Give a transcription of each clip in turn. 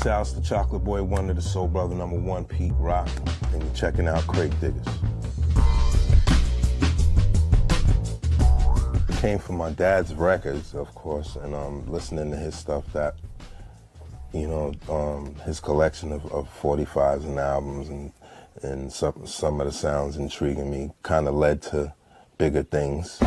Shouts to Chocolate Boy Wonder, the Soul Brother #1, Pete Rock, and you're checking out Crate Diggers. It came from my dad's records, of course, and listening to his stuff that, you know, his collection of 45s and albums and some of the sounds intriguing me kind of led to bigger things.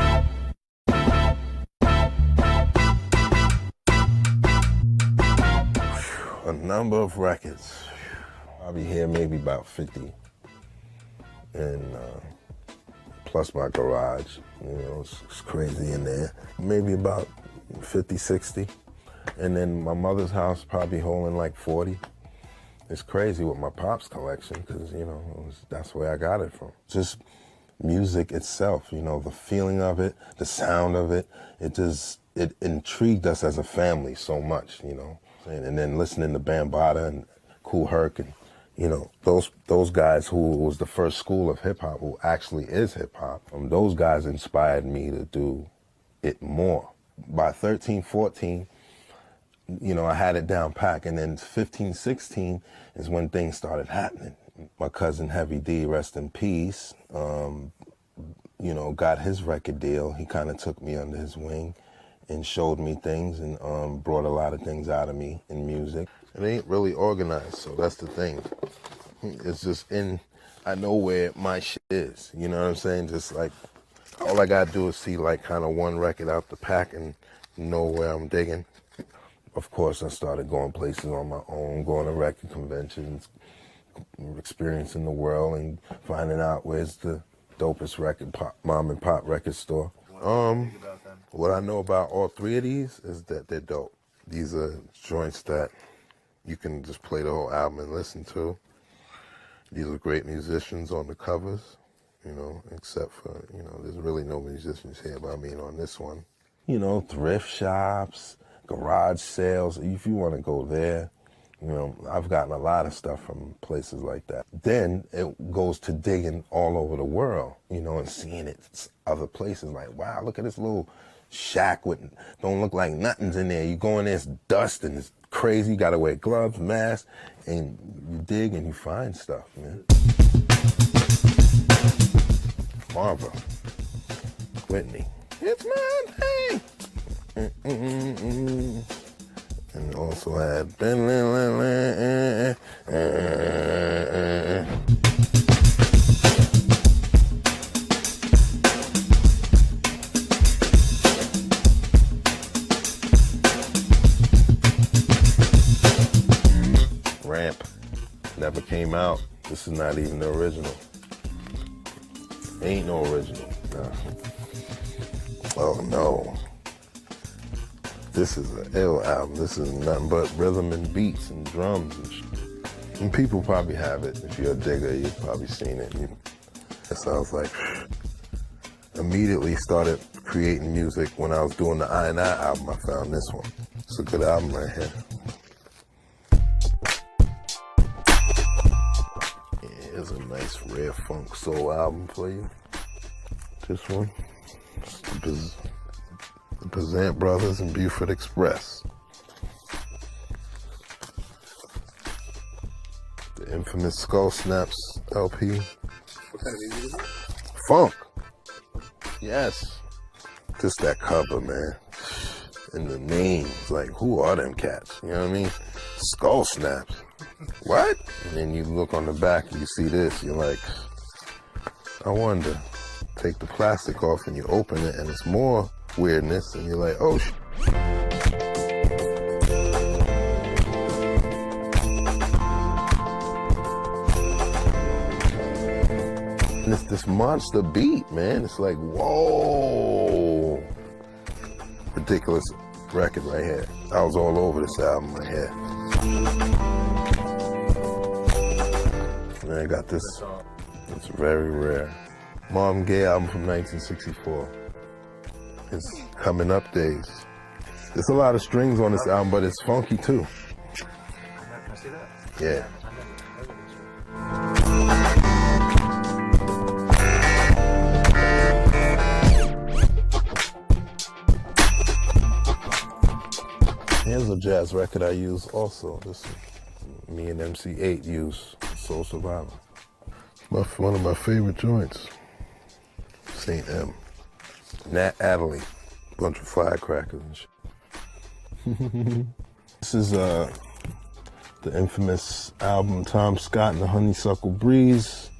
A number of records. I'll be here maybe about 50. And plus my garage, you know, it's crazy in there. Maybe about 50, 60. And then my mother's house probably holding like 40. It's crazy with my pop's collection because, you know, that's where I got it from. Just music itself, you know, the feeling of it, the sound of it, it intrigued us as a family so much, you know. And then listening to Bambaataa and 쿨헉에게 and, you know, those guys who was the first school of hip hop, who actually is hip hop, those guys inspired me to do it more. By 13, 14, you know, I had it down pack, and then 15, 16 is when things started happening. My cousin Heavy D, rest in peace, you know, got his record deal. He kind of took me under his wing and showed me things and brought a lot of things out of me in music. It ain't really organized, so that's the thing. It's just I know where my shit is, you know what I'm saying? Just like, all I gotta do is see like kind of one record out the pack and know where I'm digging. Of course, I started going places on my own, going to record conventions, experiencing the world and finding out where's the dopest mom and pop record store. What I know about all three of these is that they're dope. These are joints that you can just play the whole album and listen to. These are great musicians on the covers, you know, except for, you know, there's really no musicians here, but I mean on this one. You know, thrift shops, garage sales, if you want to go there. You know, I've gotten a lot of stuff from places like that. Then it goes to digging all over the world, you know, and seeing it other places like, wow, look at this little shack with, don't look like nothing's in there. You go in there, it's dust and it's crazy. You got to wear gloves, mask, and you dig and you find stuff, man. Marva, Whitney, it's my thing. And also had Ramp. Never came out. This is not even the original. Ain't no original. No. Oh no. This is an ill album. This is nothing but rhythm and beats and drums and shit. And people probably have it. If you're a digger, you've probably seen it. So I was like, immediately started creating music. When I was doing the I&I album, I found this one. It's a good album right here. Yeah, here's a nice rare funk soul album for you. This one. The Present Brothers and Buford Express. The infamous Skull Snaps LP. What kind of music is it? Funk. Yes. Just that cover, man. And the names, like, who are them cats? You know what I mean? Skull Snaps. What? And then you look on the back and you see this, you're like, I wonder. Take the plastic off and you open it and it's more weirdness and you're like, oh shit. And it's this monster beat, man. It's like, whoa. Ridiculous record right here. I was all over this album right here. And I got this. It's very rare. Marvin Gaye album from 1964. It's Coming Up Days. There's a lot of strings on this album, but it's funky too. Can I see that? Yeah. Here's a jazz record I use also. This me and MC8 use Soul Survivor. One of my favorite joints, St. M. Nat Adderley, bunch of firecrackers and shit. This is the infamous album Tom Scott and the Honeysuckle Breeze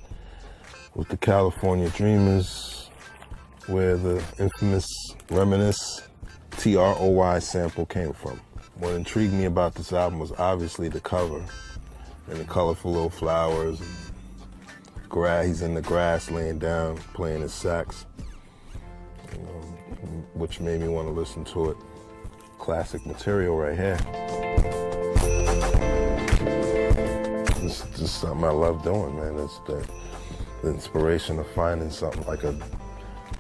with the California Dreamers, where the infamous Reminisce TROY sample came from. What intrigued me about this album was obviously the cover and the colorful little flowers. He's in the grass laying down, playing his sax, which made me want to listen to it. Classic material right here. This is just something I love doing, man. It's the inspiration of finding something like a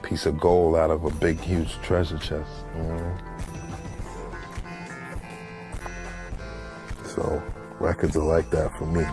piece of gold out of a big, huge treasure chest. You know what I mean? So records are like that for me.